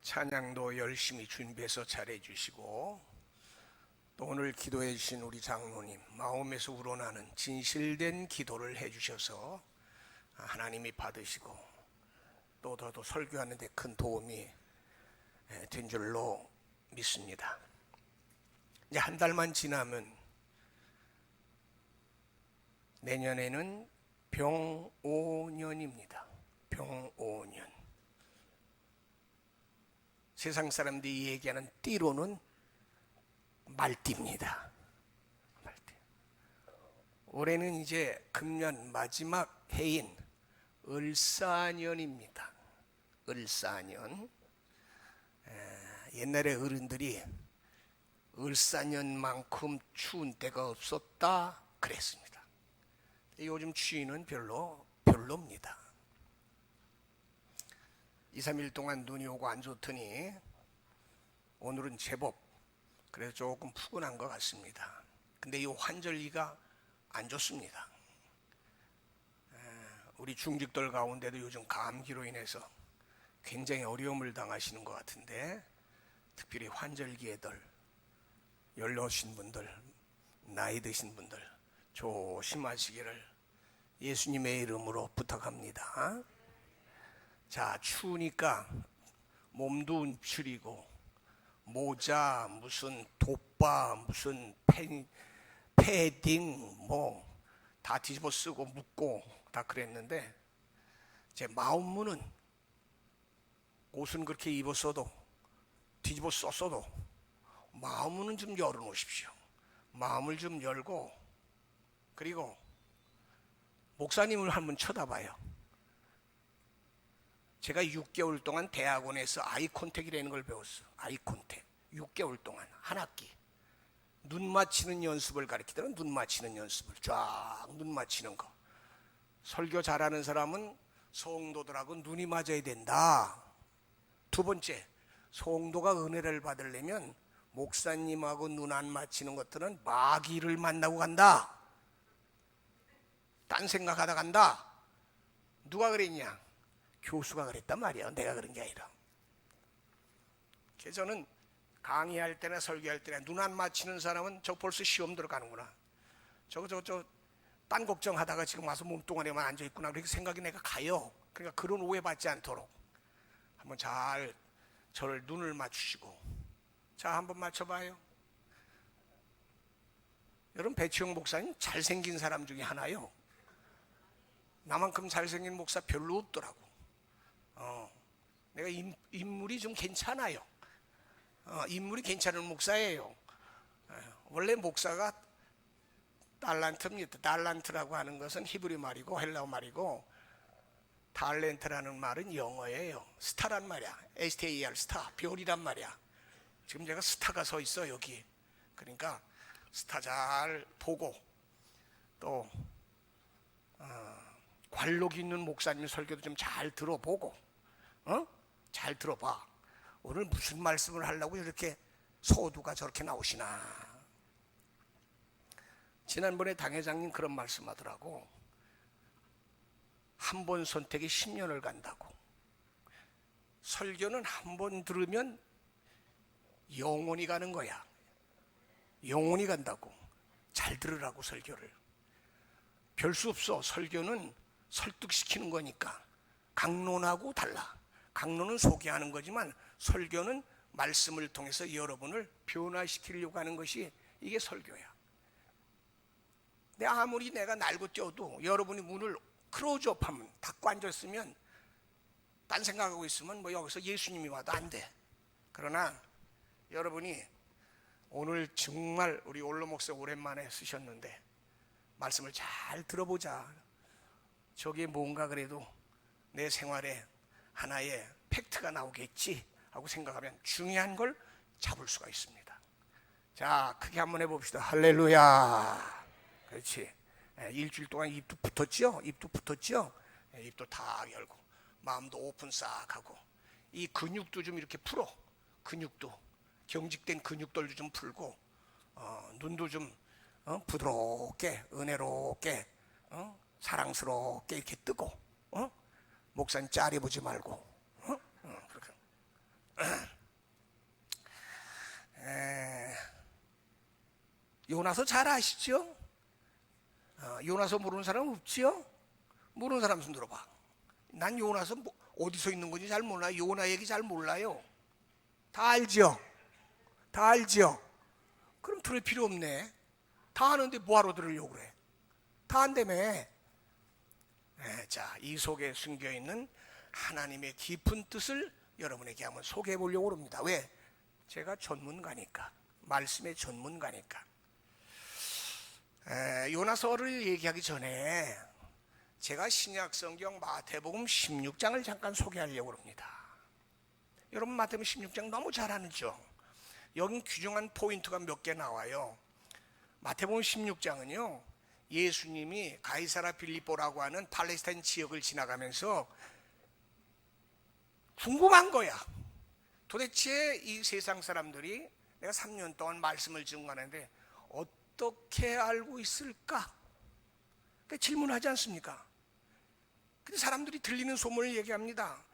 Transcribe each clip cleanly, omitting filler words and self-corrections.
찬양도 열심히 준비해서 잘해 주시고, 또 오늘 기도해 주신 우리 장로님 마음에서 우러나는 진실된 기도를 해 주셔서 하나님이 받으시고 또 더더 설교하는 데 큰 도움이 된 줄로 믿습니다. 이제 한 달만 지나면 내년에는 병5년입니다. 병5년. 세상 사람들이 얘기하는 띠로는 말띠입니다. 말띠. 올해는 이제 금년 마지막 해인 을사년입니다. 을사년. 옛날에 어른들이 을사년만큼 추운 때가 없었다 그랬습니다. 요즘 추위는 별로입니다. 2, 3일 동안 눈이 오고 안 좋더니 오늘은 제법 그래서 조금 푸근한 것 같습니다. 근데 이 환절기가 안 좋습니다. 우리 중직들 가운데도 요즘 감기로 인해서 굉장히 어려움을 당하시는 것 같은데, 특별히 환절기에들 연로하신 분들, 나이 드신 분들 조심하시기를 예수님의 이름으로 부탁합니다. 자, 추우니까 몸도 움츠리고 모자, 무슨 돗바, 무슨 패딩 뭐 다 뒤집어 쓰고 묶고 다 그랬는데, 제 마음문은 옷은 그렇게 입었어도 뒤집어 썼어도 마음문은 좀 열어놓으십시오. 마음을 좀 열고, 그리고 목사님을 한번 쳐다봐요. 제가 6개월 동안 대학원에서 아이 콘택이라는 걸 배웠어요. 아이 콘택. 6개월 동안 한 학기. 눈 맞히는 연습을 가르치더라고요. 눈 맞히는 연습을 쫙 눈 맞히는 거. 설교 잘하는 사람은 성도들하고 눈이 맞아야 된다. 두 번째, 성도가 은혜를 받으려면 목사님하고 눈 안 맞히는 것들은 마귀를 만나고 간다. 딴 생각하다 간다. 누가 그랬냐? 교수가 그랬단 말이야. 내가 그런 게 아니라. 그래서 저는 강의할 때나 설교할 때나 눈 안 맞히는 사람은 저 벌써 시험 들어가는구나. 딴 걱정하다가 지금 와서 몸뚱아리만 앉아있구나. 그렇게 생각이 내가 가요. 그러니까 그런 오해받지 않도록 한번 잘 저를 눈을 맞추시고, 자, 한번 맞춰봐요. 여러분, 배치영 목사님 잘생긴 사람 중에 하나요. 나만큼 잘생긴 목사 별로 없더라고. 내가 인물이 좀 괜찮아요. 인물이 괜찮은 목사예요. 원래 목사가 달란트입니다. 달란트라고 하는 것은 히브리 말이고 헬라어 말이고, 달렌트라는 말은 영어예요. 스타란 말이야. STAR, 스타, 별이란 말이야. 지금 제가 스타가 서 있어 여기. 그러니까 스타 잘 보고, 또 관록 있는 목사님 설교도 좀 잘 들어보고, 잘 들어봐. 오늘 무슨 말씀을 하려고 이렇게 소두가 저렇게 나오시나. 지난번에 당회장님 그런 말씀하더라고. 한 번 선택이 10년을 간다고. 설교는 한 번 들으면 영원히 가는 거야. 영원히 간다고. 잘 들으라고 설교를. 별 수 없어. 설교는 설득시키는 거니까. 강론하고 달라. 강론은 소개하는 거지만 설교는 말씀을 통해서 여러분을 변화시키려고 하는 것이 이게 설교야. 근데 아무리 내가 날고 뛰어도 여러분이 문을 클로즈업하면, 닫고 앉았으면, 딴 생각하고 있으면 뭐 여기서 예수님이 와도 안 돼. 그러나 여러분이 오늘 정말 우리 올로 목사 오랜만에 쓰셨는데 말씀을 잘 들어보자. 저게 뭔가 그래도 내 생활에 하나의 팩트가 나오겠지 하고 생각하면 중요한 걸 잡을 수가 있습니다. 자, 크게 한번 해봅시다. 할렐루야. 그렇지. 일주일 동안 입도 붙었죠? 입도 붙었죠? 입도 다 열고 마음도 오픈 싹 하고, 이 근육도 좀 이렇게 풀어. 근육도, 경직된 근육들도 좀 풀고, 눈도 좀 부드럽게, 은혜롭게, 사랑스럽게 이렇게 뜨고, 목사님 짜리 보지 말고, 그렇게 요나서 잘 아시죠? 요나서 모르는 사람 없지요? 모르는 사람 손 들어봐. 난 요나서 어디서 있는 건지 잘 몰라요. 요나 얘기 잘 몰라요. 다 알죠? 다 알죠? 그럼 들을 필요 없네. 다 아는데 뭐하러 들으려고 그래? 다 안다며. 자, 이 속에 숨겨있는 하나님의 깊은 뜻을 여러분에게 한번 소개해 보려고 합니다. 왜? 제가 전문가니까, 말씀의 전문가니까. 요나서를 얘기하기 전에 제가 신약성경 마태복음 16장을 잠깐 소개하려고 합니다. 여러분 마태복음 16장 너무 잘 아는죠? 여긴 규정한 포인트가 몇 개 나와요. 마태복음 16장은요, 예수님이 가이사라 빌립보라고 하는 팔레스타인 지역을 지나가면서 궁금한 거야. 도대체 이 세상 사람들이 내가 3년 동안 말씀을 증거하는데 어떻게 알고 있을까? 질문하지 않습니까? 근데 사람들이 들리는 소문을 얘기합니다.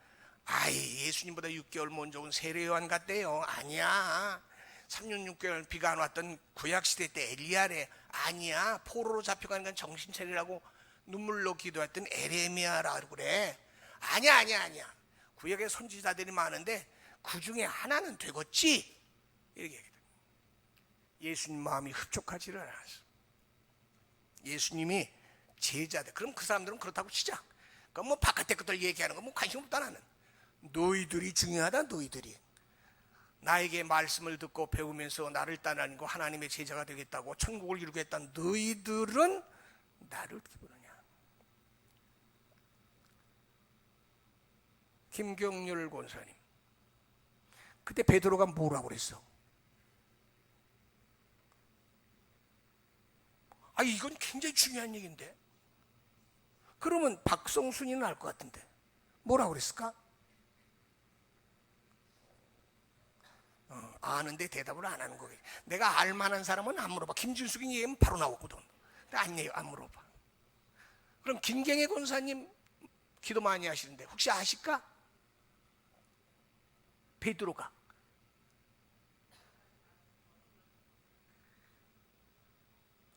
아이, 예수님보다 6개월 먼저 온 세례 요한 같대요. 아니야. 3년 6개월 비가 안 왔던 구약시대 때 엘리야래. 아니야. 포로로 잡혀가는 건 정신 차리라고 눈물로 기도했던 에레미야라고 그래. 아니야. 구약에 선지자들이 많은데 그 중에 하나는 되겠지. 이렇게 얘기해요. 예수님 마음이 흡족하지를 않았어. 예수님이 제자들, 그럼 그 사람들은 그렇다고 치자. 그럼 뭐 바깥에 것들 얘기하는 거 뭐 관심 없다. 나는 너희들이 중요하다. 너희들이 나에게 말씀을 듣고 배우면서 나를 따르고 하나님의 제자가 되겠다고 천국을 이루겠다는 너희들은 나를 어떻게 보느냐. 김경률 권사님, 그때 베드로가 뭐라고 그랬어? 이건 굉장히 중요한 얘기인데. 그러면 박성순이는 알 것 같은데 뭐라고 그랬을까? 아는데 대답을 안 하는 거예요. 내가 알만한 사람은 안 물어봐. 김준숙이 얘기하면 바로 나오거든. 근데 안 물어봐. 그럼 김경애 권사님 기도 많이 하시는데 혹시 아실까? 베드로가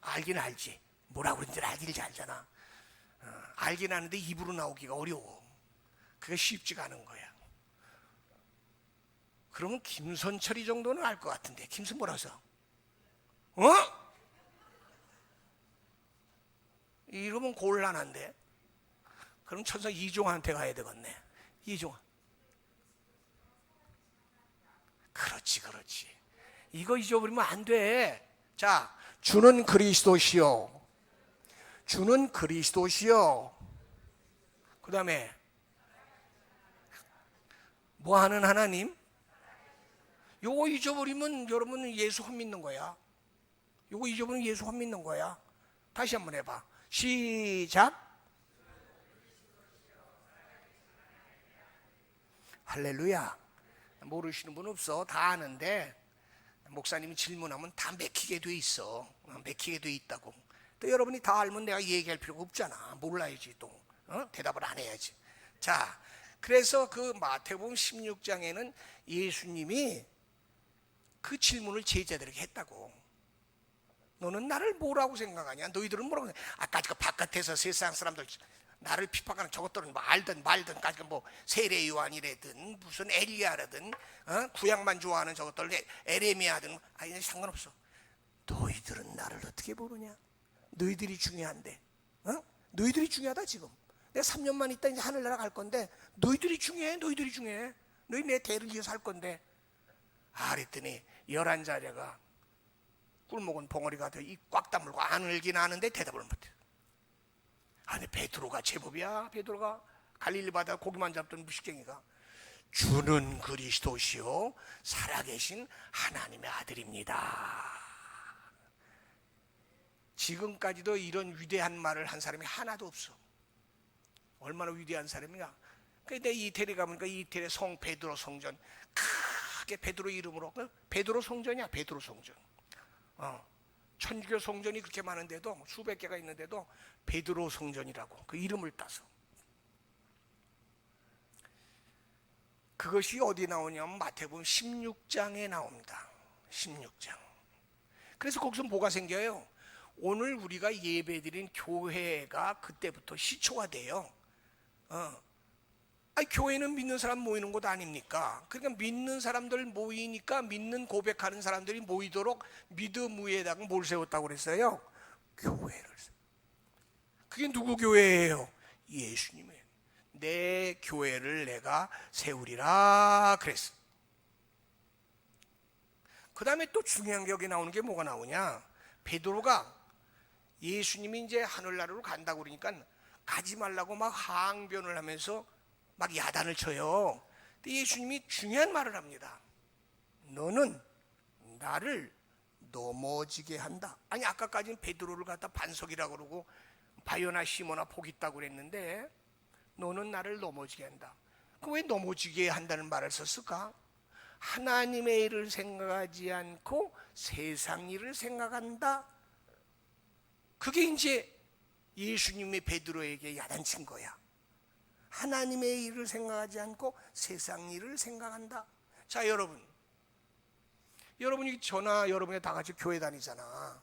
알긴 알지. 뭐라고 그런지 알긴 알잖아. 알긴 아는데 입으로 나오기가 어려워. 그게 쉽지가 않은 거야. 그러면 김선철이 정도는 알 것 같은데. 김선 뭐라고 써? 이러면 곤란한데. 그럼 천사 이종한테 가야 되겠네. 이종한. 그렇지. 이거 잊어버리면 안 돼. 자, 주는 그리스도시요. 주는 그리스도시요. 그 다음에 뭐 하는 하나님? 요거 잊어버리면 여러분은 예수 못 믿는 거야. 요거 잊어버리면 예수 못 믿는 거야. 다시 한번 해봐. 시작. 할렐루야. 모르시는 분 없어. 다 아는데 목사님이 질문하면 다 맥히게 돼 있어. 맥히게 돼 있다고. 또 여러분이 다 알면 내가 얘기할 필요가 없잖아. 몰라야지 또. 대답을 안 해야지. 자, 그래서 그 마태복음 16장에는 예수님이 그 질문을 제자들에게 했다고. 너는 나를 뭐라고 생각하냐? 너희들은 뭐라고 생각하냐? 아까 그 바깥에서 세상 사람들 나를 핍박하는 저것들은 뭐 알든 말든, 뭐 세례 요한이라든 무슨 엘리야라든 구약만 좋아하는 저것들 에레미야든 아니 상관없어. 너희들은 나를 어떻게 보느냐? 너희들이 중요한데. 너희들이 중요하다 지금. 내가 3년만 있다 이제 하늘나라 갈 건데 너희들이 중요해. 너희 내 대를 이어서 할 건데. 그랬더니 11자녀가 꿀먹은 봉어리가 돼 이 꽉 다물고 안 울긴 하는데 대답을 못해. 아니 베드로가 제법이야. 베드로가 갈릴리 바다 고기만 잡던 무식쟁이가 주는 그리스도시요 살아계신 하나님의 아들입니다. 지금까지도 이런 위대한 말을 한 사람이 하나도 없어. 얼마나 위대한 사람이냐. 근데 이태리 가보니까 이태리 성 베드로 성전 크게 베드로 이름으로 베드로 성전이야. 베드로 성전. 천주교 성전이 그렇게 많은데도 수백 개가 있는데도 베드로 성전이라고 그 이름을 따서. 그것이 어디 나오냐면 마태복음 16장에 나옵니다. 16장. 그래서 거기서 뭐가 생겨요? 오늘 우리가 예배드린 교회가 그때부터 시초가 돼요. 아니, 교회는 믿는 사람 모이는 곳 아닙니까? 그러니까 믿는 사람들 모이니까 믿는 고백하는 사람들이 모이도록 믿음 위에다가 뭘 세웠다고 그랬어요? 교회를. 그게 누구 교회예요? 예수님의. 내 교회를 내가 세우리라 그랬어. 그 다음에 또 중요한 게 여기 나오는 게 뭐가 나오냐? 베드로가 예수님이 이제 하늘나라로 간다고 그러니까 가지 말라고 막 항변을 하면서 막 야단을 쳐요. 근데 예수님이 중요한 말을 합니다. 너는 나를 넘어지게 한다. 아니, 아까까지는 베드로를 갖다 반석이라고 그러고 바요나 시모나 복 있다고 그랬는데 너는 나를 넘어지게 한다. 그럼 왜 넘어지게 한다는 말을 썼을까? 하나님의 일을 생각하지 않고 세상 일을 생각한다. 그게 이제 예수님이 베드로에게 야단친 거야. 하나님의 일을 생각하지 않고 세상 일을 생각한다. 자, 여러분이 저나 여러분이 다 같이 교회 다니잖아.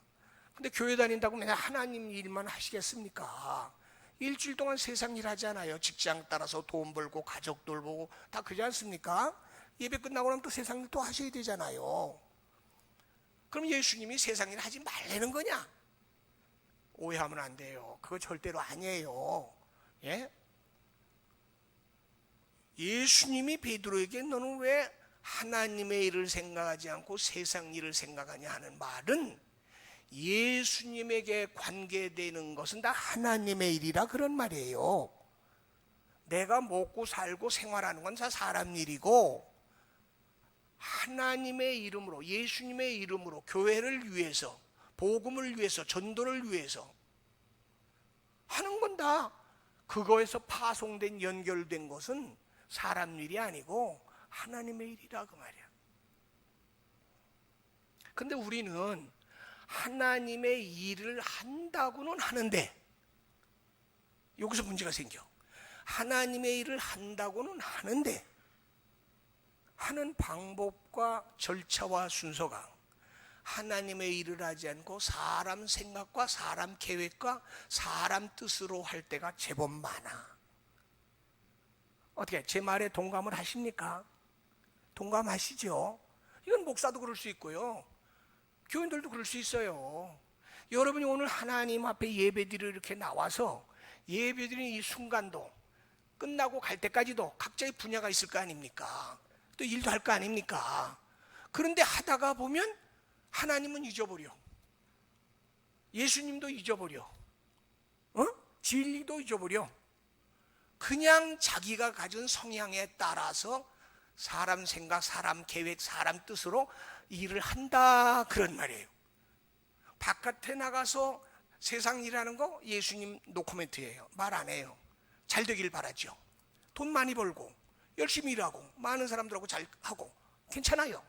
근데 교회 다닌다고 맨날 하나님 일만 하시겠습니까? 일주일 동안 세상 일 하지 않아요. 직장 따라서 돈 벌고 가족 돌보고 다 그러지 않습니까? 예배 끝나고 나면 또 세상 일 또 하셔야 되잖아요. 그럼 예수님이 세상 일 하지 말라는 거냐? 오해하면 안 돼요. 그거 절대로 아니에요. 예? 예수님이 베드로에게 너는 왜 하나님의 일을 생각하지 않고 세상 일을 생각하냐 하는 말은 예수님에게 관계되는 것은 다 하나님의 일이라 그런 말이에요. 내가 먹고 살고 생활하는 건 다 사람 일이고 하나님의 이름으로, 예수님의 이름으로 교회를 위해서, 복음을 위해서, 전도를 위해서 하는 건 다 그거에서 파송된, 연결된 것은 사람 일이 아니고 하나님의 일이라 그 말이야. 근데 우리는 하나님의 일을 한다고는 하는데 여기서 문제가 생겨. 하나님의 일을 한다고는 하는데 하는 방법과 절차와 순서가 하나님의 일을 하지 않고 사람 생각과 사람 계획과 사람 뜻으로 할 때가 제법 많아. 어떻게 제 말에 동감을 하십니까? 동감하시죠? 이건 목사도 그럴 수 있고요, 교인들도 그럴 수 있어요. 여러분이 오늘 하나님 앞에 예배드리러 이렇게 나와서 예배드리는 이 순간도 끝나고 갈 때까지도 각자의 분야가 있을 거 아닙니까? 또 일도 할 거 아닙니까? 그런데 하다가 보면 하나님은 잊어버려. 예수님도 잊어버려. 진리도 잊어버려. 그냥 자기가 가진 성향에 따라서 사람 생각, 사람 계획, 사람 뜻으로 일을 한다 그런 말이에요. 바깥에 나가서 세상 일하는 거 예수님 노코멘트예요. 말 안 해요. 잘 되길 바라죠. 돈 많이 벌고 열심히 일하고 많은 사람들하고 잘 하고 괜찮아요.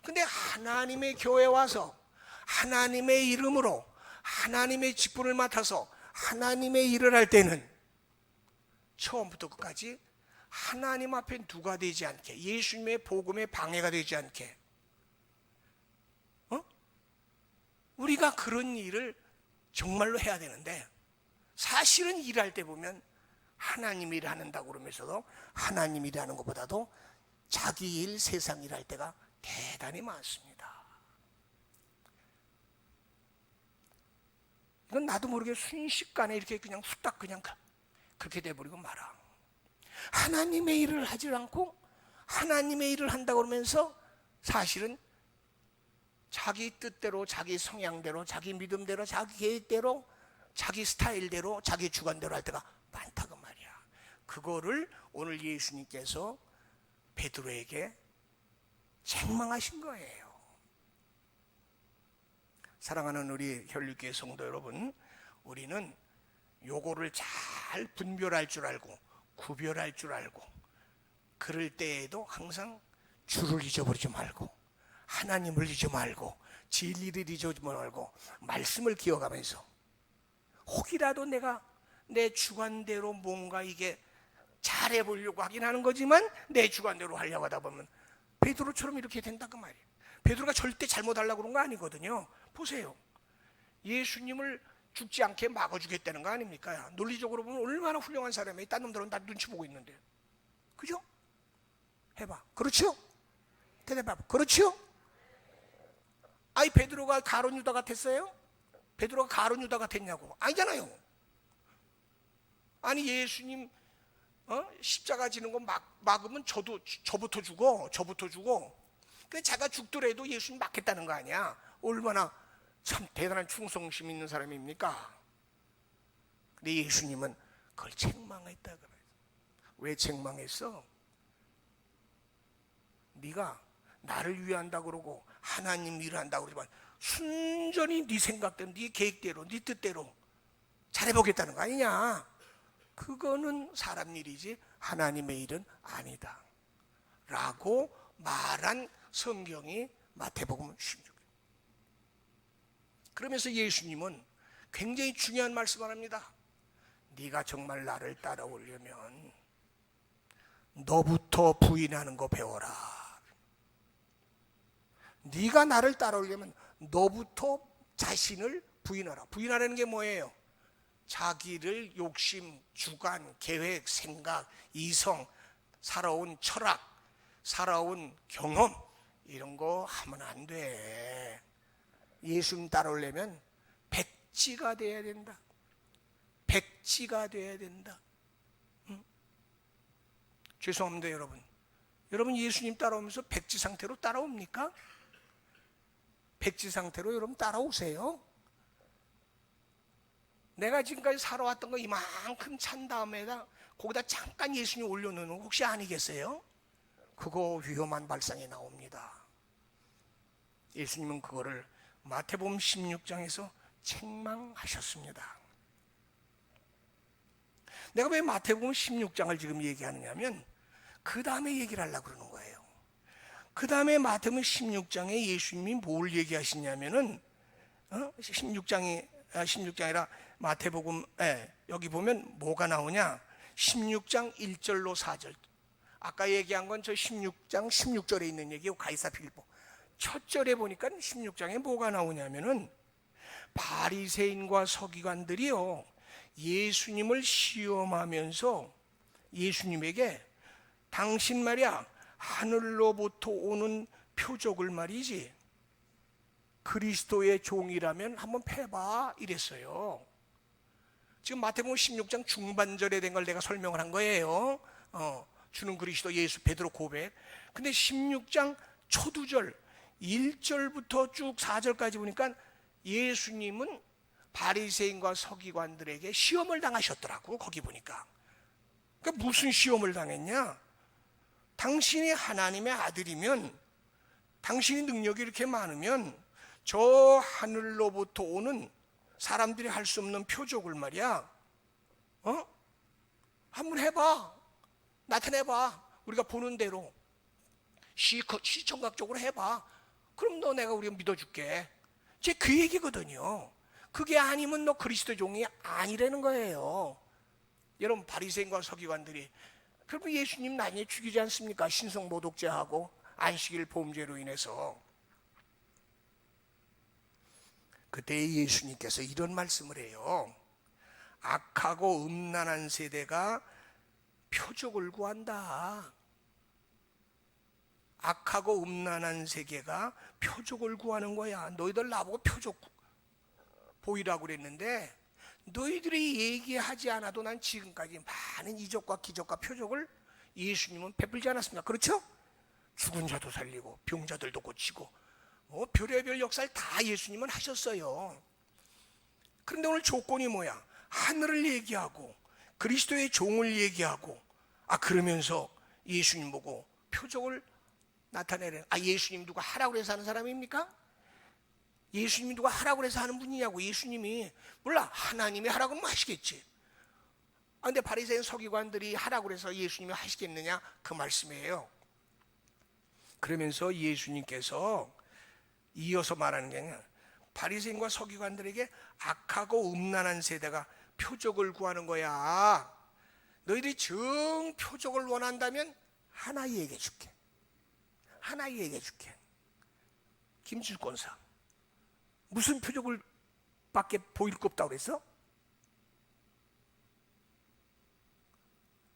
근데 하나님의 교회 와서 하나님의 이름으로 하나님의 직분을 맡아서 하나님의 일을 할 때는 처음부터 끝까지 하나님 앞에 누가 되지 않게, 예수님의 복음에 방해가 되지 않게, 우리가 그런 일을 정말로 해야 되는데 사실은 일할 때 보면 하나님 일 한다고 그러면서도 하나님 일 하는 것보다도 자기 일, 세상 일 할 때가 대단히 많습니다. 이건 나도 모르게 순식간에 이렇게 그냥 후딱 그냥 그렇게 돼버리고 말아. 하나님의 일을 하지 않고 하나님의 일을 한다고 그러면서 사실은 자기 뜻대로, 자기 성향대로, 자기 믿음대로, 자기 계획대로, 자기 스타일대로, 자기 주관대로 할 때가 많다고 말이야. 그거를 오늘 예수님께서 베드로에게 책망하신 거예요. 사랑하는 우리 혈육교회 성도 여러분, 우리는 요거를 잘 분별할 줄 알고 구별할 줄 알고 그럴 때에도 항상 주를 잊어버리지 말고 하나님을 잊지 말고 진리를 잊지 말고 말씀을 기억하면서 혹이라도 내가 내 주관대로 뭔가 이게 잘해보려고 하긴 하는 거지만 내 주관대로 하려고 하다 보면 베드로처럼 이렇게 된다 그 말이에요. 베드로가 절대 잘못하려고 그런 거 아니거든요. 보세요. 예수님을 죽지 않게 막아주겠다는 거 아닙니까? 논리적으로 보면 얼마나 훌륭한 사람이에요. 딴 놈들은 다 눈치 보고 있는데. 그죠? 해봐. 그렇죠? 대답해봐. 그렇죠? 아니, 베드로가 가룟 유다 같았어요? 베드로가 가룟 유다 같았냐고. 아니잖아요. 아니, 예수님 십자가 지는 거 막으면 저부터 죽어. 근데 자가 죽더라도 예수님 막겠다는 거 아니야. 얼마나 참 대단한 충성심 있는 사람입니까? 근데 예수님은 그걸 책망했다 그래요. 왜 책망했어? 네가 나를 위한다 그러고 하나님 일을 한다 그러지만 순전히 네 생각대로, 네 계획대로, 네 뜻대로 잘해보겠다는 거 아니냐. 그거는 사람 일이지 하나님의 일은 아니다 라고 말한 성경이 마태복음 16. 그러면서 예수님은 굉장히 중요한 말씀을 합니다. 네가 정말 나를 따라오려면 너부터 부인하는 거 배워라. 네가 나를 따라오려면 너부터 자신을 부인하라. 부인하라는 게 뭐예요? 자기를 욕심, 주관, 계획, 생각, 이성, 살아온 철학, 살아온 경험 이런 거 하면 안 돼. 예수님 따라오려면 백지가 돼야 된다. 백지가 돼야 된다. 죄송합니다, 여러분. 여러분 예수님 따라오면서 백지 상태로 따라옵니까? 백지 상태로 여러분 따라오세요. 내가 지금까지 살아왔던 거 이만큼 찬 다음에다 거기다 잠깐 예수님 올려놓는 거 혹시 아니겠어요? 그거 위험한 발상이 나옵니다. 예수님은 그거를 마태복음 16장에서 책망하셨습니다. 내가 왜 마태복음 16장을 지금 얘기하느냐면 그 다음에 얘기를 하려고 그러는 거예요. 그 다음에 마태복음 16장에 예수님이 뭘 얘기하시냐면은 16장이 아니라 마태복음 여기 보면 뭐가 나오냐? 16장 1절로 4절. 아까 얘기한 건 저 16장 16절에 있는 얘기요. 가이사 빌보. 첫 절에 보니까 16장에 뭐가 나오냐면은 바리새인과 서기관들이요 예수님을 시험하면서 예수님에게 당신 말이야 하늘로부터 오는 표적을 말이지 그리스도의 종이라면 한번 패봐 이랬어요. 지금 마태복음 16장 중반절에 된 걸 내가 설명을 한 거예요. 주는 그리스도 예수 베드로 고백. 근데 16장 초두절 1절부터 쭉 4절까지 보니까 예수님은 바리새인과 서기관들에게 시험을 당하셨더라고. 거기 보니까. 그러니까 무슨 시험을 당했냐? 당신이 하나님의 아들이면 당신이 능력이 이렇게 많으면 저 하늘로부터 오는 사람들이 할 수 없는 표적을 말이야 한번 해봐. 나타내봐. 우리가 보는 대로 시청각적으로 해봐. 그럼 내가 우리가 믿어줄게. 제 그 얘기거든요. 그게 아니면 너 그리스도 종이 아니라는 거예요. 여러분 바리새인과 서기관들이 그럼 예수님 나중에 죽이지 않습니까? 신성모독죄하고 안식일 범죄로 인해서. 그때 예수님께서 이런 말씀을 해요. 악하고 음란한 세대가 표적을 구한다. 악하고 음란한 세계가 표적을 구하는 거야. 너희들 나보고 표적 보이라고 그랬는데 너희들이 얘기하지 않아도 난 지금까지 많은 이적과 기적과 표적을 예수님은 베풀지 않았습니까? 그렇죠? 죽은 자도 살리고 병자들도 고치고 별의별 역사를 다 예수님은 하셨어요. 그런데 오늘 조건이 뭐야? 하늘을 얘기하고 그리스도의 종을 얘기하고 그러면서 예수님 보고 표적을 나타내는. 예수님 누가 하라고 해서 하는 사람입니까? 예수님이 누가 하라고 해서 하는 분이냐고. 예수님이 몰라. 하나님이 하라고 하면 하시겠지. 근데 바리새인 서기관들이 하라고 해서 예수님이 하시겠느냐? 그 말씀이에요. 그러면서 예수님께서 이어서 말하는 게 아니라 바리새인과 서기관들에게 악하고 음란한 세대가 표적을 구하는 거야. 너희들이 정 표적을 원한다면 하나 얘기해 줄게. 하나 얘기해 줄게. 김치국 권사 무슨 표적을 밖에 보일 거 없다고 그랬어?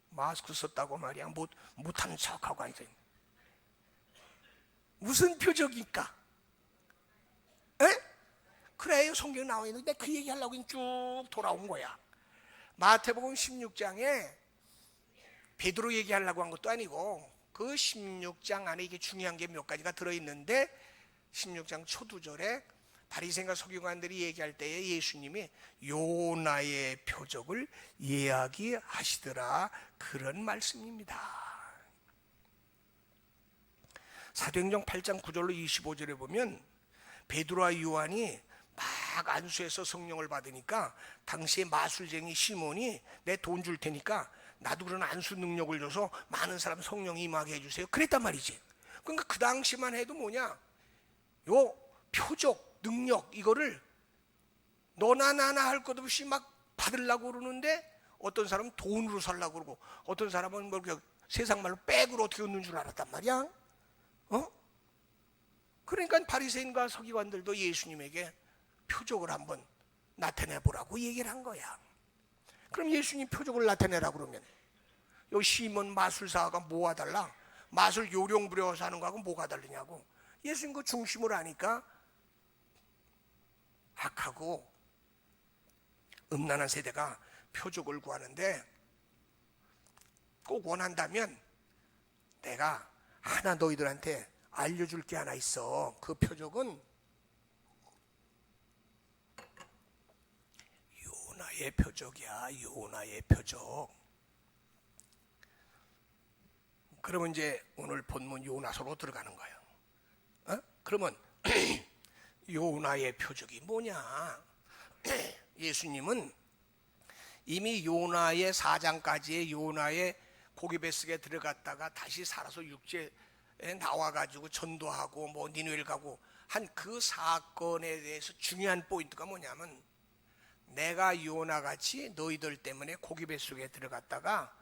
마스크 썼다고 말이야. 못하는 척하고 앉아있네. 무슨 표적일까? 에? 그래요, 성경에 나와 있는데 그 얘기하려고 쭉 돌아온 거야. 마태복음 16장에 베드로 얘기하려고 한 것도 아니고 그 16장 안에 이게 중요한 게 몇 가지가 들어있는데 16장 초두절에 바리새인과 서기관들이 얘기할 때에 예수님이 요나의 표적을 이야기하시더라, 그런 말씀입니다. 사도행전 8장 9절로 25절에 보면 베드로와 요한이 막 안수해서 성령을 받으니까 당시에 마술쟁이 시몬이 내 돈 줄 테니까 나도 그런 안수 능력을 줘서 많은 사람 성령 임하게 해주세요, 그랬단 말이지. 그러니까 그 당시만 해도 뭐냐, 요 표적 능력 이거를 너나 나나 할 것 없이 막 받으려고 그러는데 어떤 사람은 돈으로 살려고 그러고 어떤 사람은 뭐 세상 말로 백으로 어떻게 얻는 줄 알았단 말이야. 그러니까 바리새인과 서기관들도 예수님에게 표적을 한번 나타내 보라고 얘기를 한 거야. 그럼 예수님 표적을 나타내라 그러면 여기 시몬 마술사가 뭐가 달라? 마술 요령 부려서 하는 거하고 뭐가 다르냐고. 예수님 그 중심을 아니까 악하고 음란한 세대가 표적을 구하는데 꼭 원한다면 내가 하나 너희들한테 알려줄 게 하나 있어. 그 표적은 요나의 표적이야. 요나의 표적. 그러면 이제 오늘 본문 요나서로 들어가는 거예요. 그러면 요나의 표적이 뭐냐? 예수님은 이미 요나의 4장까지의 요나의 고기 뱃속에 들어갔다가 다시 살아서 육지에 나와가지고 전도하고 뭐 니느웨를 가고 한 그 사건에 대해서 중요한 포인트가 뭐냐면 내가 요나같이 너희들 때문에 고기 뱃속에 들어갔다가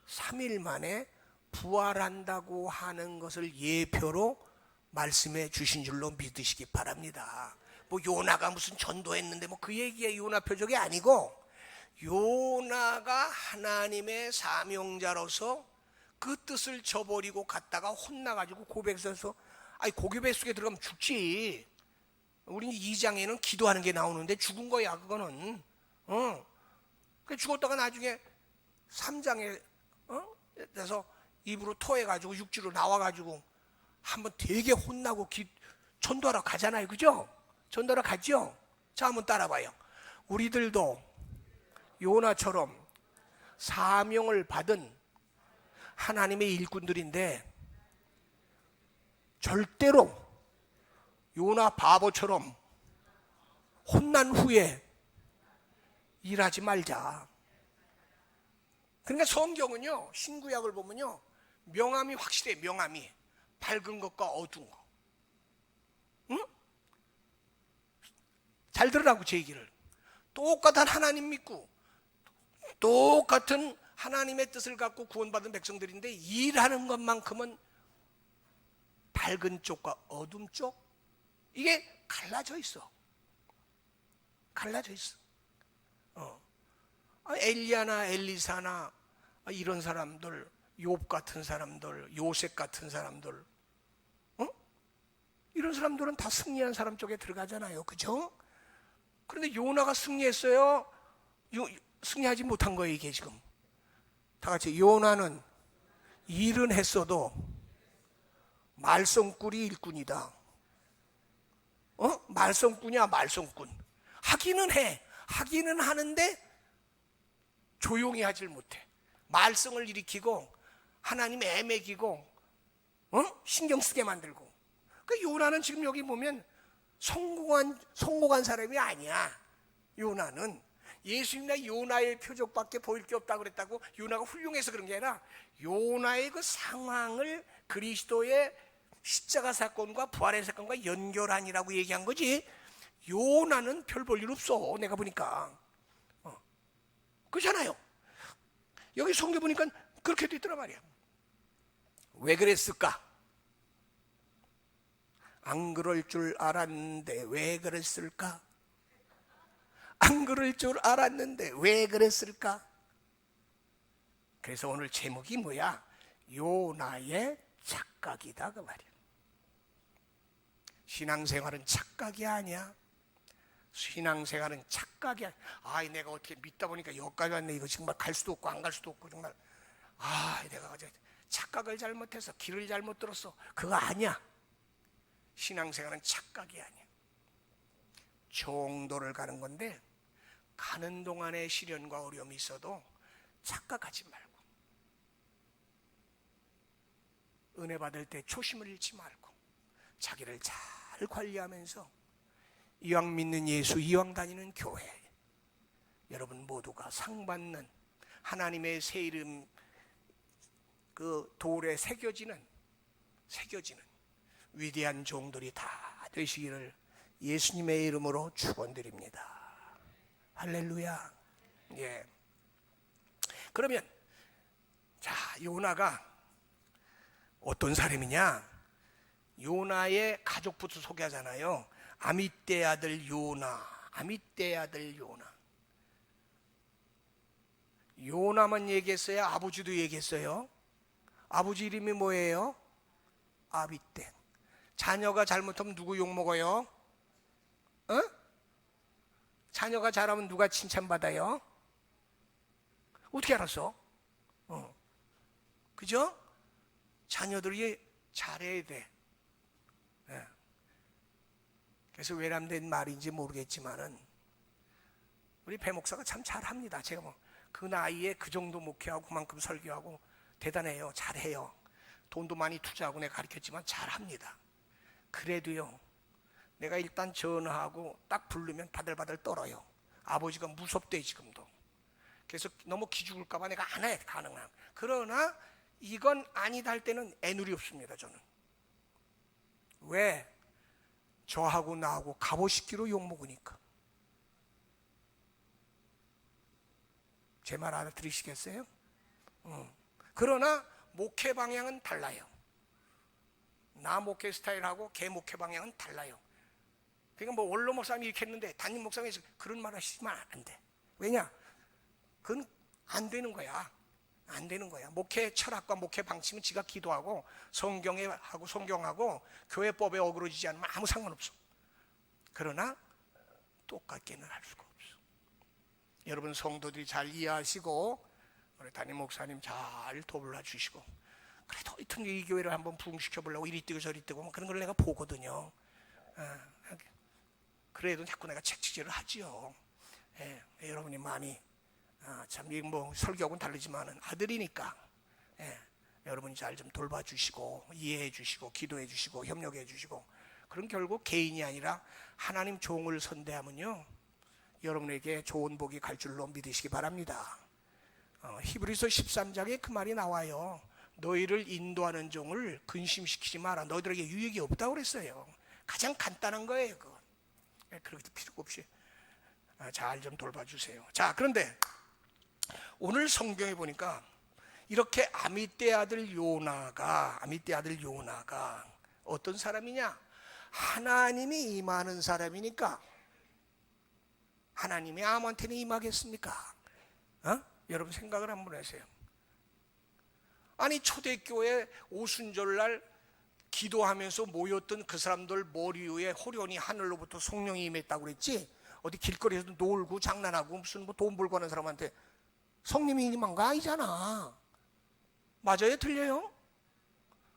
3일 만에 부활한다고 하는 것을 예표로 말씀해 주신 줄로 믿으시기 바랍니다. 뭐 요나가 무슨 전도했는데 뭐 그 얘기가 요나 표적이 아니고 요나가 하나님의 사명자로서 그 뜻을 저버리고 갔다가 혼나가지고 고백해서 아니 고기 뱃속에 들어가면 죽지. 우리 2장에는 기도하는 게 나오는데 죽은 거야 그거는. 그 죽었다가 나중에 3장에 그래서 입으로 토해가지고 육지로 나와가지고 한번 되게 혼나고 전도하러 가잖아요, 그죠? 전도하러 가죠. 자, 한번 따라봐요. 우리들도 요나처럼 사명을 받은 하나님의 일꾼들인데 절대로 요나 바보처럼 혼난 후에 일하지 말자. 그러니까 성경은요, 신구약을 보면요, 명암이 확실해. 명암이 밝은 것과 어두운 거. 응? 잘 들으라고 제 얘기를. 똑같은 하나님 믿고 똑같은 하나님의 뜻을 갖고 구원받은 백성들인데 일하는 것만큼은 밝은 쪽과 어둠 쪽 이게 갈라져 있어. 갈라져 있어. 엘리야나 엘리사나 이런 사람들, 욥 같은 사람들, 요셉 같은 사람들, 이런 사람들은 다 승리한 사람 쪽에 들어가잖아요, 그죠? 그런데 요나가 승리했어요? 승리하지 못한 거예요, 이게 지금. 다 같이 요나는 일은 했어도 말썽꾸리 일꾼이다. 말썽꾼이야, 말썽꾼. 하기는 해. 하기는 하는데 조용히 하질 못해. 말썽을 일으키고 하나님 애매기고 신경 쓰게 만들고. 그 요나는 지금 여기 보면 성공한 사람이 아니야. 요나는 예수님이나 요나의 표적밖에 보일 게 없다고 그랬다고 요나가 훌륭해서 그런 게 아니라 요나의 그 상황을 그리스도의 십자가 사건과 부활의 사건과 연결하니라고 얘기한 거지. 요나는 별 볼 일 없어, 내가 보니까. 그렇잖아요. 여기 성경 보니까 그렇게 돼 있더란 말이야. 왜 그랬을까? 안 그럴 줄 알았는데 왜 그랬을까? 안 그럴 줄 알았는데 왜 그랬을까? 그래서 오늘 제목이 뭐야? 요나의 착각이다 그 말이야. 신앙생활은 착각이 아니야. 신앙생활은 착각이 아니야. 아, 내가 어떻게 믿다 보니까 여기까지 왔네. 이거 정말 갈 수도 없고 안 갈 수도 없고 정말. 아, 내가 어제 착각을 잘못해서 길을 잘못 들었어. 그거 아니야. 신앙생활은 착각이 아니야. 정도를 가는 건데 가는 동안에 시련과 어려움이 있어도 착각하지 말고 은혜 받을 때 초심을 잃지 말고 자기를 잘 관리하면서 이왕 믿는 예수, 이왕 다니는 교회, 여러분 모두가 상 받는 하나님의 새 이름 그 돌에 새겨지는 위대한 종들이 다 되시기를 예수님의 이름으로 축원드립니다. 할렐루야. 예. 그러면 자, 요나가 어떤 사람이냐? 요나의 가족부터 소개하잖아요. 아미떼 아들 요나. 요나만 얘기했어요? 아버지도 얘기했어요? 아버지 이름이 뭐예요? 아비떼. 자녀가 잘못하면 누구 욕먹어요? 자녀가 잘하면 누가 칭찬받아요? 어떻게 알았어? 그죠? 자녀들이 잘해야 돼. 그래서 외람된 말인지 모르겠지만은 우리 배 목사가 참 잘합니다. 제가 뭐 그 나이에 그 정도 목회하고 그만큼 설교하고 대단해요. 잘해요. 돈도 많이 투자하고 내가 가르쳤지만 잘합니다. 그래도요, 내가 일단 전화하고 딱 부르면 바들바들 떨어요. 아버지가 무섭대 지금도. 그래서 너무 기죽을까 봐 내가 안 해. 가능한. 그러나 이건 아니다 할 때는 애누리 없습니다. 저는. 왜? 저하고 나하고 갑오식기로 욕먹으니까. 제 말 알아들으시겠어요? 그러나 목회 방향은 달라요. 나 목회 스타일하고 걔 목회 방향은 달라요. 그러니까 뭐 원로 목사님이 이렇게 했는데 담임 목사님이 그런 말 하시면 안 돼. 왜냐? 그건 안 되는 거야. 안 되는 거야. 목회 철학과 목회 방침은 지가 기도하고 성경하고 교회법에 어그러지지 않으면 아무 상관없어. 그러나 똑같게는 할 수가 없어. 여러분 성도들이 잘 이해하시고 우리 담임 목사님 잘 도와주시고 그래도 하여튼 이 교회를 한번 부흥시켜 보려고 이리 뛰고 저리 뛰고 그런 걸 내가 보거든요. 그래도 자꾸 내가 책찍질을 하지요. 여러분이 많이 참 뭐 설교하고는 다르지만은 아들이니까 여러분이 잘 좀 돌봐주시고 이해해주시고 기도해주시고 협력해주시고 그럼 결국 개인이 아니라 하나님 종을 선대하면요 여러분에게 좋은 복이 갈 줄로 믿으시기 바랍니다. 히브리서 13장에 그 말이 나와요. 너희를 인도하는 종을 근심시키지 마라. 너희들에게 유익이 없다고 그랬어요. 가장 간단한 거예요. 그건. 그렇게 필요 없이 잘 좀 돌봐주세요. 자, 그런데 오늘 성경에 보니까 이렇게 아미떼 아들 요나가 어떤 사람이냐? 하나님이 임하는 사람이니까 하나님이 아무한테는 임하겠습니까? 여러분 생각을 한번 하세요. 아니 초대교회 오순절날 기도하면서 모였던 그 사람들 머리 위에 호련히 하늘로부터 성령이 임했다고 그랬지? 어디 길거리에서 놀고 장난하고 무슨 뭐 돈 벌고 하는 사람한테 성령이 임한 거 아니잖아. 맞아요? 틀려요?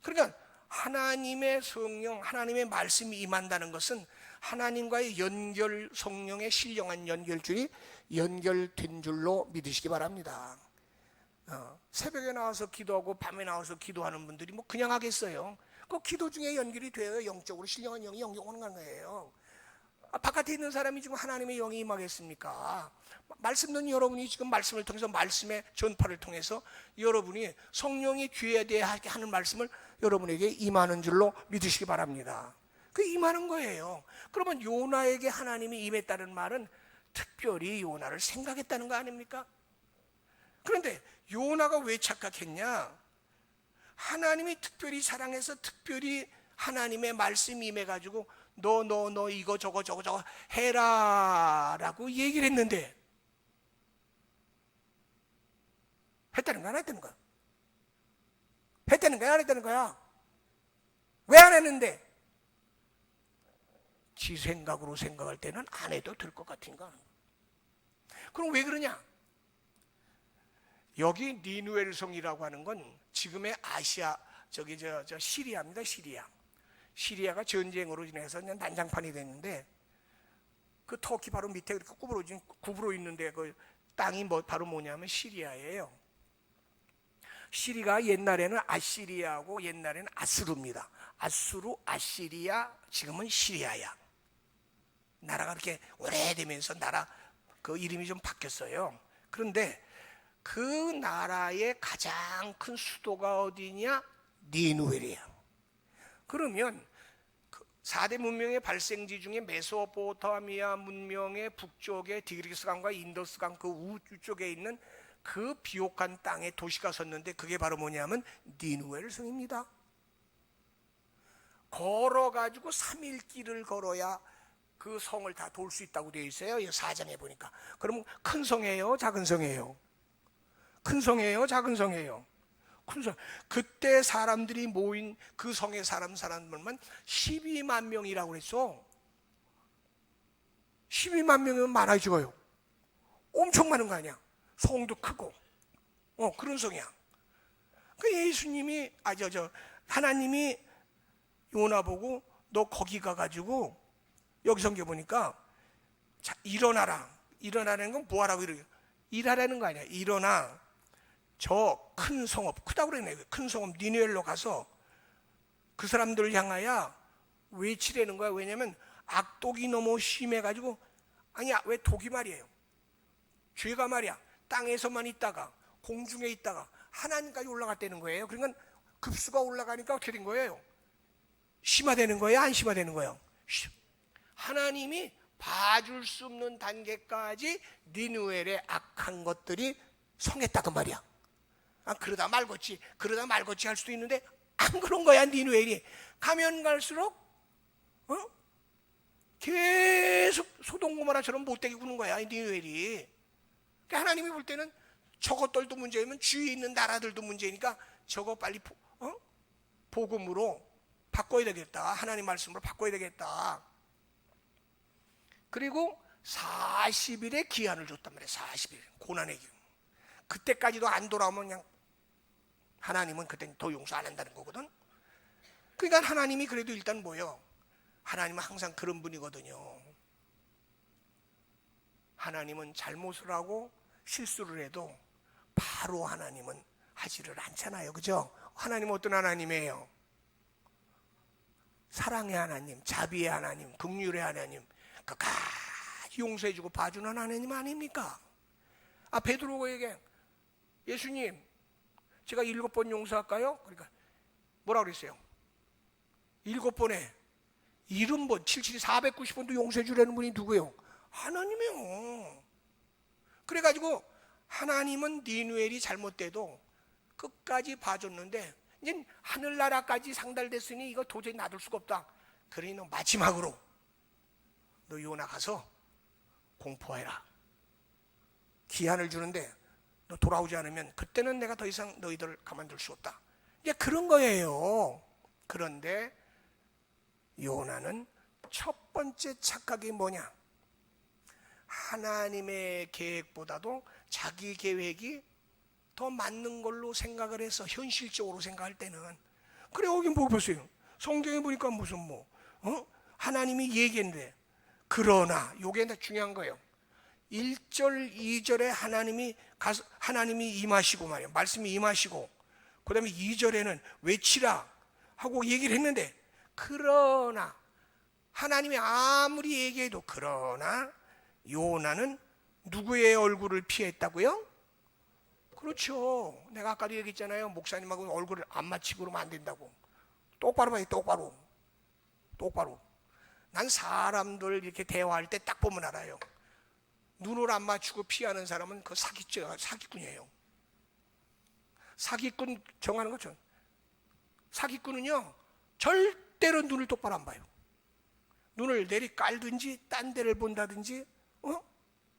그러니까 하나님의 성령, 하나님의 말씀이 임한다는 것은 하나님과의 연결, 성령의 신령한 연결줄이 연결된 줄로 믿으시기 바랍니다. 새벽에 나와서 기도하고 밤에 나와서 기도하는 분들이 뭐 그냥 하겠어요? 그 기도 중에 연결이 돼요. 영적으로 신령한 영이 영용하는 거예요. 바깥에 있는 사람이 지금 하나님의 영이 임하겠습니까? 말씀 듣는 여러분이 지금 말씀을 통해서 말씀의 전파를 통해서 여러분이 성령이 귀에 대하게 하는 말씀을 여러분에게 임하는 줄로 믿으시기 바랍니다. 그 임하는 거예요. 그러면 요나에게 하나님이 임했다는 말은 특별히 요나를 생각했다는 거 아닙니까? 그런데 요나가 왜 착각했냐? 하나님이 특별히 사랑해서 특별히 하나님의 말씀이 임해가지고 너 이거 저거 해라 라고 얘기를 했는데 했다는 거야 안 했다는 거야? 했다는 거야 안 했다는 거야? 왜 안 했는데? 지 생각으로 생각할 때는 안 해도 될 것 같으니까. 그럼 왜 그러냐? 여기 니누엘 성이라고 하는 건 지금의 아시아 저기 저 시리아입니다. 시리아가 전쟁으로 인해서 그냥 난장판이 됐는데 그 터키 바로 밑에 이렇게 구부러 있는데 그 땅이 바로 뭐냐면 시리아예요. 시리가 옛날에는 아시리아하고 옛날에는 아수르입니다. 아수르, 아시리아, 지금은 시리아야. 나라가 그렇게 오래되면서 나라 그 이름이 좀 바뀌었어요. 그런데 그 나라의 가장 큰 수도가 어디냐? 니누엘이야. 그러면 4대 문명의 발생지 중에 메소포타미아 문명의 북쪽에 디그리스강과 인더스강 그 우주 쪽에 있는 그 비옥한 땅에 도시가 섰는데 그게 바로 뭐냐면 니누엘 성입니다. 걸어가지고 3일 길을 걸어야 그 성을 다 돌 수 있다고 되어 있어요. 이 4장에 보니까. 그럼 큰 성이에요? 작은 성이에요? 큰 성이에요? 작은 성이에요? 큰 성. 그때 사람들이 모인 그 성의 사람들만 12만 명이라고 그랬어. 12만 명이면 많아지고요. 엄청 많은 거 아니야? 성도 크고. 그런 성이야. 그 예수님이 하나님이 요나 보고 너 거기 가가지고 여기 성경 보니까 자, 일어나라. 일어나라는 건 뭐하라고 이러게? 일하라는 거 아니야. 일어나. 저 큰 성읍, 크다고 그러네. 큰 성읍 니누엘로 가서 그 사람들을 향하여 외치라는 거야. 왜냐면 악독이 너무 심해가지고 아니야. 왜 독이 말이에요. 죄가 말이야. 땅에서만 있다가 공중에 있다가 하나님까지 올라갔다는 거예요. 그러니까 급수가 올라가니까 어떻게 된 거예요? 심화되는 거예요? 안 심화되는 거예요? 하나님이 봐줄 수 없는 단계까지 니누엘의 악한 것들이 성했다 그 말이야. 그러다 말겠지 할 수도 있는데 안 그런 거야. 니누엘이 가면 갈수록 계속 소돔고모라처럼 못되게 구는 거야. 니누엘이. 그러니까 하나님이 볼 때는 저것들도 문제이면 주위에 있는 나라들도 문제니까 저거 빨리 복음으로 바꿔야 되겠다. 하나님 말씀으로 바꿔야 되겠다. 그리고 40일의 기한을 줬단 말이에요. 40일 고난의 기간. 그때까지도 안 돌아오면 그냥 하나님은 그때는 더 용서 안 한다는 거거든. 그러니까 하나님이 그래도 일단 뭐예요? 하나님은 항상 그런 분이거든요. 하나님은 잘못을 하고 실수를 해도 바로 하나님은 하지를 않잖아요. 그죠? 하나님은 어떤 하나님이에요? 사랑의 하나님, 자비의 하나님, 긍휼의 하나님, 끝까지 용서해주고 봐주는 하나님 아닙니까? 베드로에게 예수님 제가 7번 용서할까요? 그러니까 뭐라고 그랬어요? 7번에 70번, 77이 490번도 용서해 주라는 분이 누구예요? 하나님이요. 그래가지고 하나님은 니누엘이 잘못돼도 끝까지 봐줬는데 이제 하늘나라까지 상달됐으니 이거 도저히 놔둘 수가 없다. 그러니 너 마지막으로 너 요나 가서 공포해라. 기한을 주는데 너 돌아오지 않으면 그때는 내가 더 이상 너희들을 가만둘 수 없다. 이제 그런 거예요. 그런데 요나는 첫 번째 착각이 뭐냐? 하나님의 계획보다도 자기 계획이 더 맞는 걸로 생각을 해서 현실적으로 생각할 때는 그래 여기 뭐 보세요. 성경에 보니까 무슨 하나님이 얘기했는데 그러나 요게 중요한 거예요. 1절 2절에 하나님이 임하시고 말이에요. 말씀이 임하시고 그 다음에 2절에는 외치라 하고 얘기를 했는데 그러나 하나님이 아무리 얘기해도 그러나 요나는 누구의 얼굴을 피했다고요? 그렇죠. 내가 아까도 얘기했잖아요. 목사님하고 얼굴을 안 맞추고 그러면 안 된다고. 똑바로 봐요. 똑바로. 난 사람들 이렇게 대화할 때 딱 보면 알아요. 눈을 안 맞추고 피하는 사람은 그 사기꾼이에요. 사기꾼 정하는 거죠. 사기꾼은요 절대 절대로 눈을 똑바로 안 봐요. 눈을 내리 깔든지 딴 데를 본다든지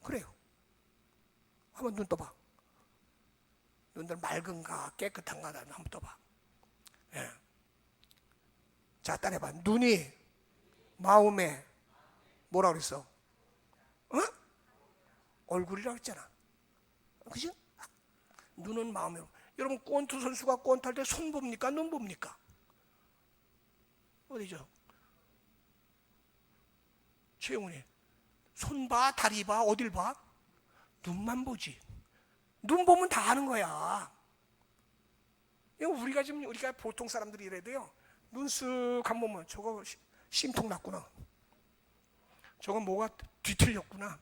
그래요. 한번 눈 떠봐. 눈들 맑은가 깨끗한가 한번 떠봐. 예. 자, 따라해봐. 눈이 마음에 뭐라 그랬어? 얼굴이라고 했잖아. 그치? 눈은 마음에. 여러분 권투 선수가 권투할 때 손 봅니까? 눈 봅니까? 어디죠? 최영훈이 손 봐? 다리 봐? 어딜 봐? 눈만 보지. 눈 보면 다 아는 거야. 우리가 보통 사람들이 이래도요, 눈 쓱 한 번만 저거 심통 났구나. 저거 뭐가 뒤틀렸구나.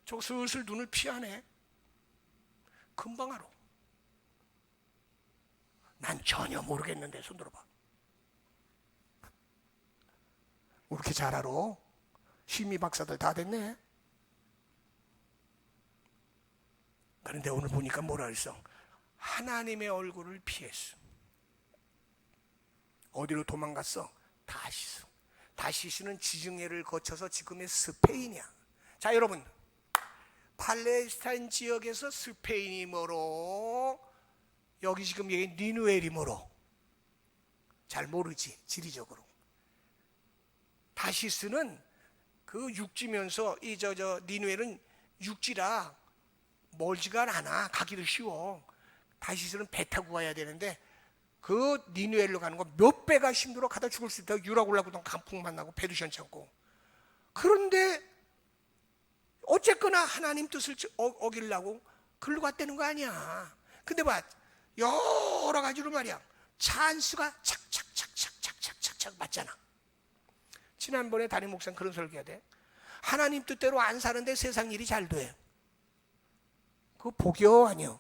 저거 슬슬 눈을 피하네. 금방 알아. 난 전혀 모르겠는데 손 들어봐. 왜 이렇게 잘 알아? 심리 박사들 다 됐네. 그런데 오늘 보니까 뭐라 했어? 하나님의 얼굴을 피했어. 어디로 도망갔어? 다시스. 다시스는 지중해를 거쳐서 지금의 스페인이야. 자, 여러분, 팔레스타인 지역에서 스페인이 멀어. 여기 지금 여기 니누엘이 멀어. 잘 모르지, 지리적으로. 다시스는 그 육지면서 이 니누엘은 육지라 멀지가 않아. 가기도 쉬워. 다시스는 배 타고 가야 되는데 그 니누엘로 가는 거 몇 배가 힘들어. 가다 죽을 수 있다. 유락 올라오던 강풍 만나고 배도 시원찮고. 그런데 어쨌거나 하나님 뜻을 어기려고 글로 갔다는 거 아니야. 근데 봐, 여러 가지로 말이야, 찬스가 착착착착착착착 맞잖아. 지난번에 담임 목사는 그런 설교가 돼. 하나님 뜻대로 안 사는데 세상 일이 잘 돼. 그거 복이요 아니요?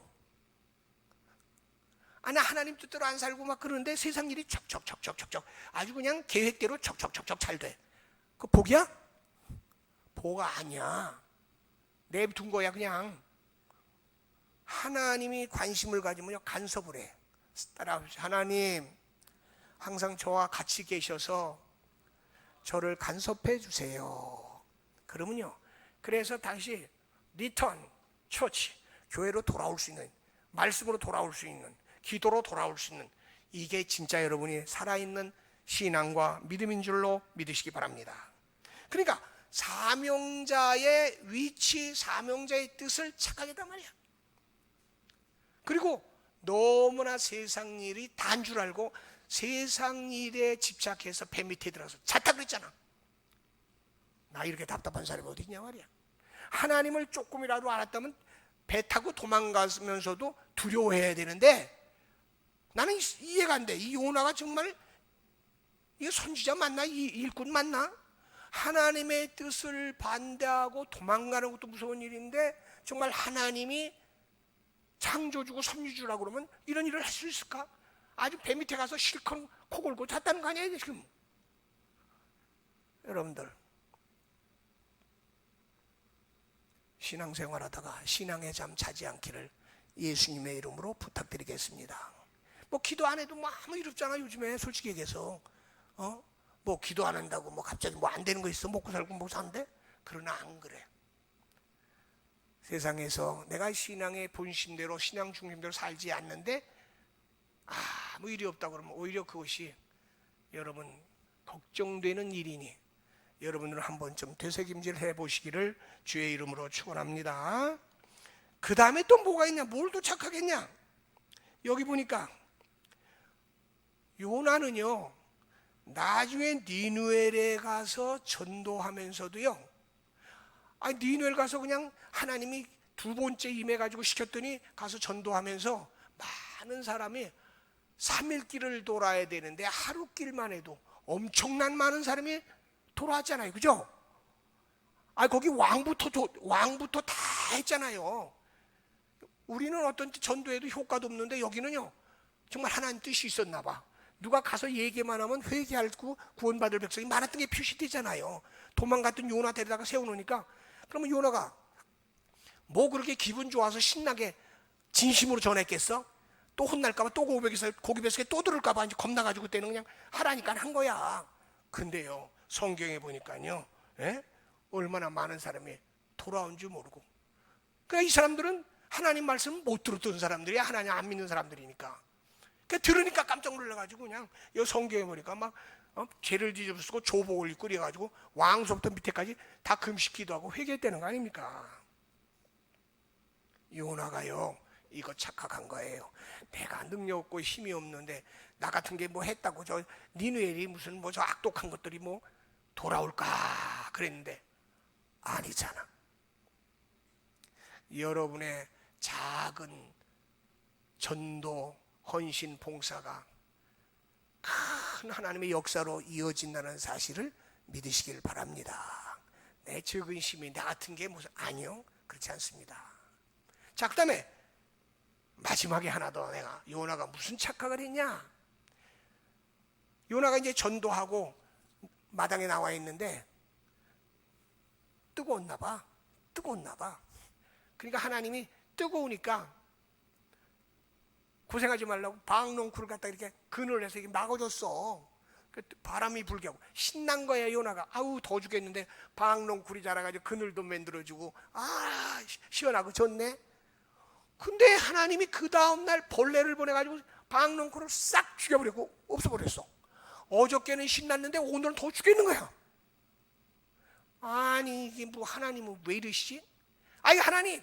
아니, 하나님 뜻대로 안 살고 막 그러는데 세상 일이 척척척척척 아주 그냥 계획대로 척척척척 잘 돼. 그거 복이야? 복 아니야. 내둔 거야 그냥. 하나님이 관심을 가지면 간섭을 해. 따라합시다. 하나님, 항상 저와 같이 계셔서 저를 간섭해 주세요. 그러면요, 그래서 다시 리턴 처치, 교회로 돌아올 수 있는, 말씀으로 돌아올 수 있는, 기도로 돌아올 수 있는, 이게 진짜 여러분이 살아있는 신앙과 믿음인 줄로 믿으시기 바랍니다. 그러니까 사명자의 위치, 사명자의 뜻을 착각했단 말이야. 그리고 너무나 세상 일이 다인 줄 알고 세상 일에 집착해서 배 밑에 들어가서 잤다 그랬잖아. 나 이렇게 답답한 사람이 어디 있냐 말이야. 하나님을 조금이라도 알았다면 배 타고 도망가면서도 두려워해야 되는데, 나는 이해가 안 돼. 이 요나가 정말 이게 선지자 맞나? 이 일꾼 맞나? 하나님의 뜻을 반대하고 도망가는 것도 무서운 일인데, 정말 하나님이 창조주고 섬유주라고 그러면 이런 일을 할 수 있을까? 아주 배 밑에 가서 실컷 코 골고 잤다는 거 아니에요 지금? 여러분들, 신앙생활하다가 신앙의 잠 자지 않기를 예수님의 이름으로 부탁드리겠습니다. 뭐 기도 안 해도 뭐 아무 일 없잖아 요즘에. 솔직히 얘기해서 뭐 기도 안 한다고 뭐 갑자기 뭐 안 되는 거 있어? 먹고 살고 뭐 사는데? 그러나 안 그래. 세상에서 내가 신앙의 본심대로 신앙 중심대로 살지 않는데 아무 일이 없다고 그러면 오히려 그것이 여러분 걱정되는 일이니 여러분들은 한번 좀 되새김질 해보시기를 주의 이름으로 축원합니다. 그 다음에 또 뭐가 있냐? 뭘 또 착하겠냐? 여기 보니까 요나는요, 나중에 니누엘에 가서 전도하면서도요, 니누엘 가서 그냥 하나님이 두 번째 임해가지고 시켰더니 가서 전도하면서 많은 사람이 3일 길을 돌아야 되는데 하루 길만 해도 엄청난 많은 사람이 돌아왔잖아요. 그죠? 거기 왕부터 다 했잖아요. 우리는 어떤 전도에도 효과도 없는데 여기는요, 정말 하나님 뜻이 있었나 봐. 누가 가서 얘기만 하면 회개하고 구원받을 백성이 많았던 게 표시되잖아요. 도망갔던 요나 데려다가 세워놓으니까, 그러면 요나가 뭐 그렇게 기분 좋아서 신나게 진심으로 전했겠어? 또 혼날까봐 또 고백해서 고기 뱃속에 또 들을까봐 이제 겁나가지고 그때는 그냥 하라니까 한 거야. 근데요, 성경에 보니까요, 예? 얼마나 많은 사람이 돌아온 줄 모르고. 그러니까 이 사람들은 하나님 말씀 못 들었던 사람들이야. 하나님 안 믿는 사람들이니까. 그러니까 들으니까 깜짝 놀라가지고 그냥 이 성경에 보니까 막 죄를 뒤집어쓰고 조복을 입고 그래가지고 왕서부터 밑에까지 다 금식기도 하고 회개했다는 거 아닙니까? 요나가요, 이거 착각한 거예요. 내가 능력 없고 힘이 없는데 나 같은 게 뭐 했다고 저 니누엘이 무슨 뭐 저 악독한 것들이 뭐 돌아올까 그랬는데 아니잖아. 여러분의 작은 전도, 헌신, 봉사가 큰 하나님의 역사로 이어진다는 사실을 믿으시길 바랍니다. 내 적은 힘이 나 같은 게 무슨, 아니요, 그렇지 않습니다. 자, 그 다음에 마지막에 하나 더, 내가 요나가 무슨 착각을 했냐. 요나가 이제 전도하고 마당에 나와 있는데 뜨거웠나 봐. 그러니까 하나님이 뜨거우니까 고생하지 말라고 방농쿨을 갖다 이렇게 그늘을 해서 이렇게 막아줬어. 바람이 불게 하고 신난 거야 요나가. 아우 더 죽겠는데 방농쿨이 자라가지고 그늘도 만들어주고 시원하고 좋네. 근데 하나님이 그 다음날 벌레를 보내가지고 방농쿨을 싹 죽여버리고 없어버렸어. 어저께는 신났는데 오늘은 더 죽겠는 거야. 아니 이게 뭐 하나님은 왜 이러시지? 아니 하나님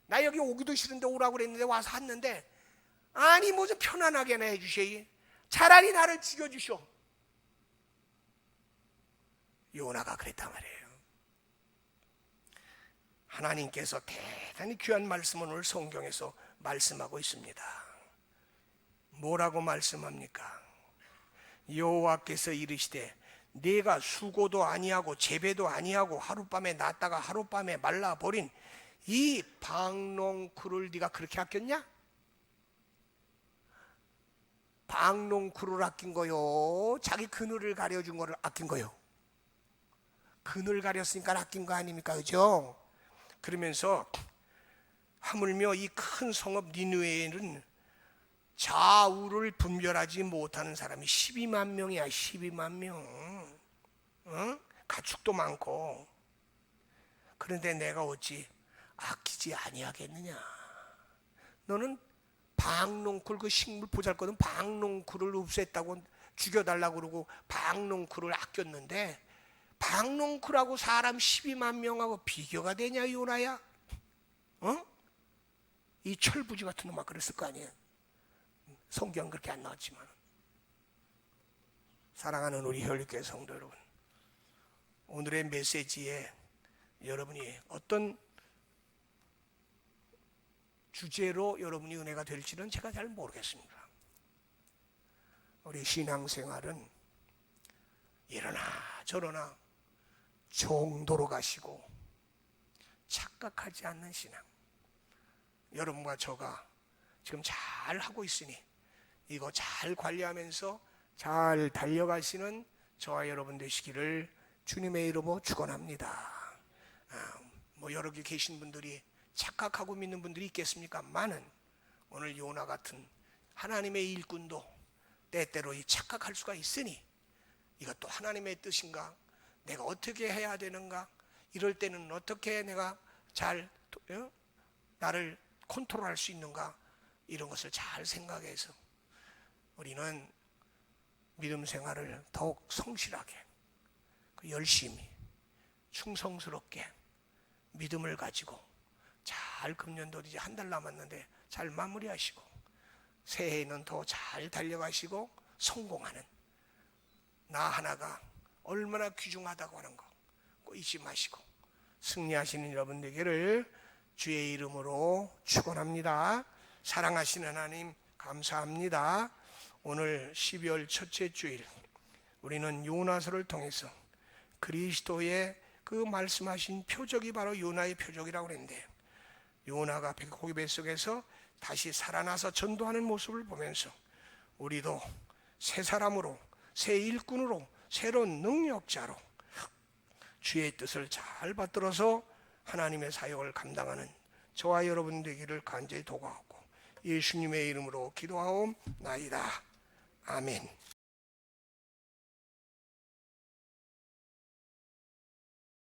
나 여기 오기도 싫은데 오라고 그랬는데 와서 왔는데 아니 뭐 좀 편안하게나 해주셔. 차라리 나를 죽여주셔. 요나가 그랬단 말이에요. 하나님께서 대단히 귀한 말씀을 오늘 성경에서 말씀하고 있습니다. 뭐라고 말씀합니까? 여호와께서 이르시되 네가 수고도 아니하고 재배도 아니하고 하룻밤에 났다가 하룻밤에 말라버린 이 방농쿨을 네가 그렇게 아꼈냐? 방농쿨을 아낀 거요? 자기 그늘을 가려준 거를 아낀 거요? 그늘 가렸으니까 아낀 거 아닙니까? 그죠? 그러면서 하물며 이 큰 성읍 니느웨는 좌우를 분별하지 못하는 사람이 12만 명이야. 12만 명. 가축도 많고. 그런데 내가 어찌 아끼지 아니하겠느냐. 너는 방농쿨, 그 식물 보잘것없는 방농쿨을 없앴다고 죽여달라고 그러고 방농쿨을 아꼈는데 방농쿨하고 사람 12만 명하고 비교가 되냐 요나야? 이 철부지 같은 놈아 그랬을 거 아니에요. 성경 그렇게 안 나왔지만. 사랑하는 우리 혈육교회 성도 여러분, 오늘의 메시지에 여러분이 어떤 주제로 여러분이 은혜가 될지는 제가 잘 모르겠습니다. 우리 신앙생활은 이러나 저러나 정도로 가시고 착각하지 않는 신앙, 여러분과 저가 지금 잘 하고 있으니 이거 잘 관리하면서 잘 달려가시는 저와 여러분 되시기를 주님의 이름으로 축원합니다. 뭐 여러 개 계신 분들이 착각하고 믿는 분들이 있겠습니까? 많은 오늘 요나 같은 하나님의 일꾼도 때때로 착각할 수가 있으니 이것도 하나님의 뜻인가? 내가 어떻게 해야 되는가? 이럴 때는 어떻게 내가 잘 나를 컨트롤할 수 있는가? 이런 것을 잘 생각해서 우리는 믿음 생활을 더욱 성실하게, 열심히, 충성스럽게 믿음을 가지고 잘 금년도 이제 한 달 남았는데 잘 마무리하시고 새해에는 더 잘 달려가시고 성공하는 나 하나가 얼마나 귀중하다고 하는 거 꼭 잊지 마시고 승리하시는 여러분 되기를 주의 이름으로 축원합니다. 사랑하시는 하나님 감사합니다. 오늘 12월 첫째 주일 우리는 요나서를 통해서 그리스도의 그 말씀하신 표적이 바로 요나의 표적이라고 그랬는데 요나가 고기 뱃속에서 다시 살아나서 전도하는 모습을 보면서 우리도 새 사람으로, 새 일꾼으로, 새로운 능력자로 주의 뜻을 잘 받들어서 하나님의 사역을 감당하는 저와 여러분 되기를 간절히 도구하고 예수님의 이름으로 기도하옵나이다. 아멘.